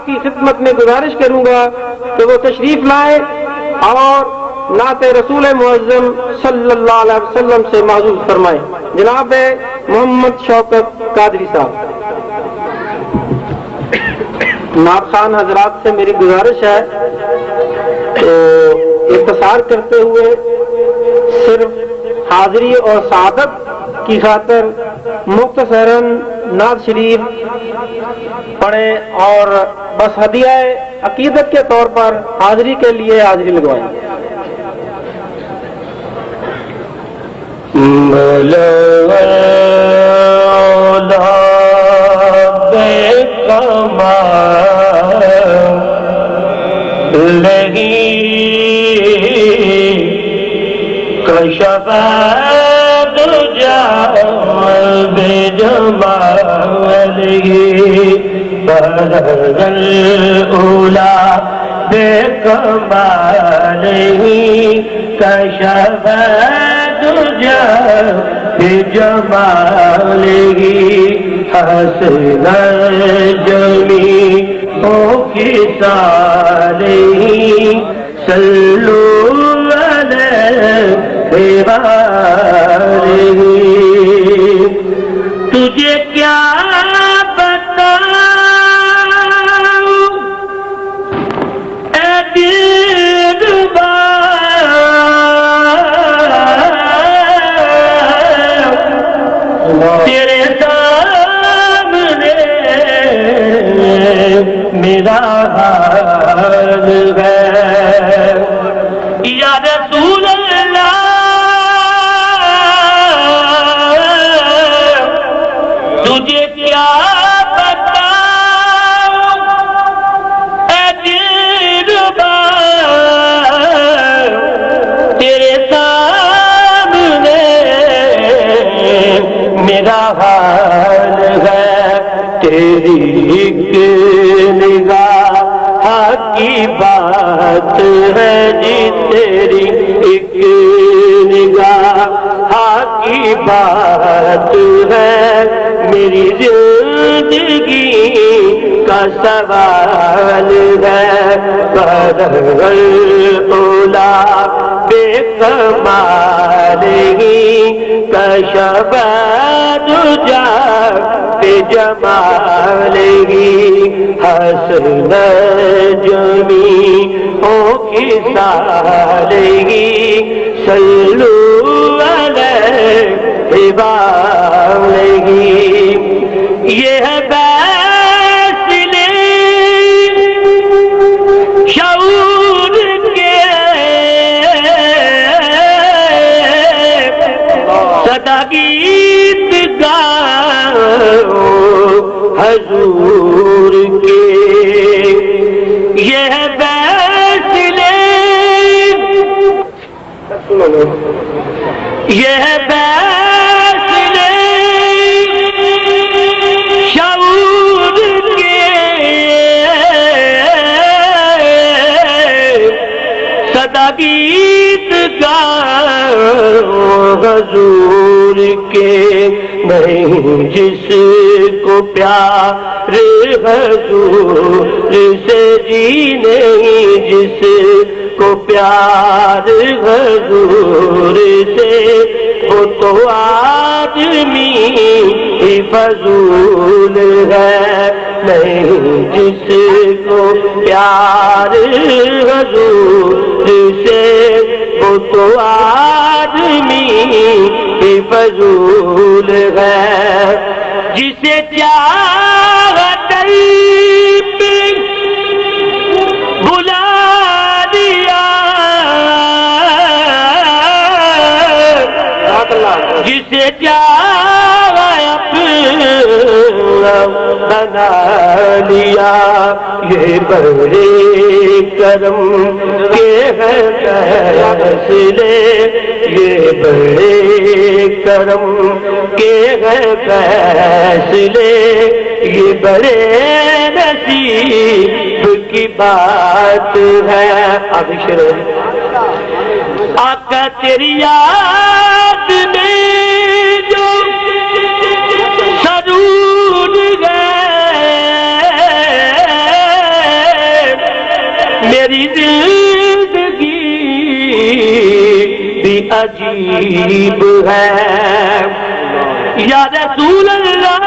کی خدمت میں گزارش کروں گا کہ وہ تشریف لائیں اور نعت رسول معظم صلی اللہ علیہ وسلم سے معزول فرمائیں. جناب محمد شوکت قادری صاحب. نعت خان حضرات سے میری گزارش ہے تو اختصار کرتے ہوئے صرف حاضری اور سعادت کی خاطر مختصراً نعت شریف پڑھیں اور بس ہدیہ عقیدت کے طور پر حاضری کے لیے حاضری لگوائیں. اولا بے کمال کشف دجا بجمال حسن جمی او کی صالح صلو علیہ وآلہ. تجھے کیا تیرے سامنے میرا حال ہے یا رسول اللہ. تجھے کیا بتاؤں اے دلبر تیرے سامنے میرا حال ہے. تیری ایک نگاہ کی بات ہے جی تیری ایک نگاہ کی بات ہے میری زندگی کا سوال ہے. بدل اولا بے کمال کشف دجا بجمال حسن جمی او کی صالح صلو علیہ وآلہ. یہ ہے فیصلے شعور کے صدا گیت گاؤ حضور کے. یہ ہے فیصلے یہ ہے فیصلے شعور کے صدا گیت گاؤ حضور کے. نہیں جس کو پیار حضور سے جی نہیں جس کو پیار حضور سے وہ تو آدمی فضول ہے. نہیں جس کو پیار حضور سے وہ تو آدمی فضول ہے. جسے چاہ قریب بلا دیا جسے چاہ اپنا بنا لیا. یہ بڑے کرم کے ہیں فیصلے یہ بڑے کرم کے ہیں فیصلے یہ بڑے نصیب کی بات ہے. اب شروع آقا تیری یاد میں جو سرور گئے میری زندگی بھی عجیب ہے یا رسول اللہ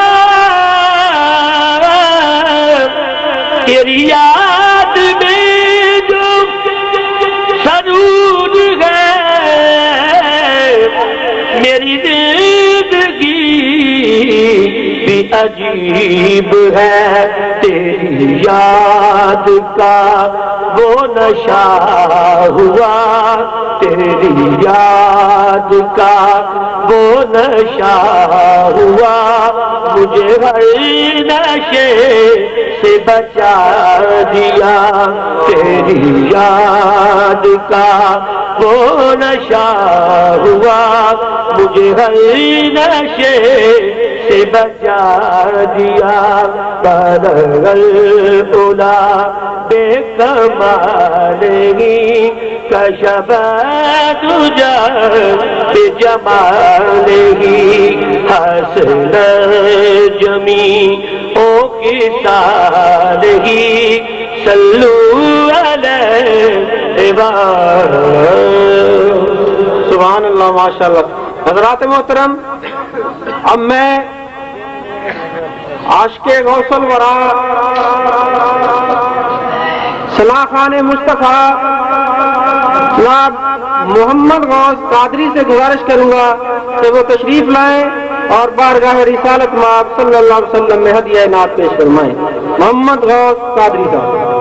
تیری یاد میں جو سرور ہے میری زندگی بھی عجیب ہے تیری یاد کا وہ نشہ ہوا تیری یاد کا وہ نشہ ہوا مجھے ہر نشے سے بچا دیا تیری یاد کا وہ نشہ ہوا مجھے ہر نشے سے بچا دیا بدل اولا بے کمال ہی کشف تجھا بے جمال ہی حسن جمی او کی سال ہی صلو علیہ سبحان اللہ ماشاءاللہ. حضرات محترم اب میں عاشق غوث الورا صلاح خان مصطفیٰ جناب محمد غوث قادری سے گزارش کروں گا کہ وہ تشریف لائیں اور بارگاہ رسالت مآب صلی اللہ علیہ وسلم میں ہدیہ نعت پیش فرمائیں. محمد غوث قادری صاحب.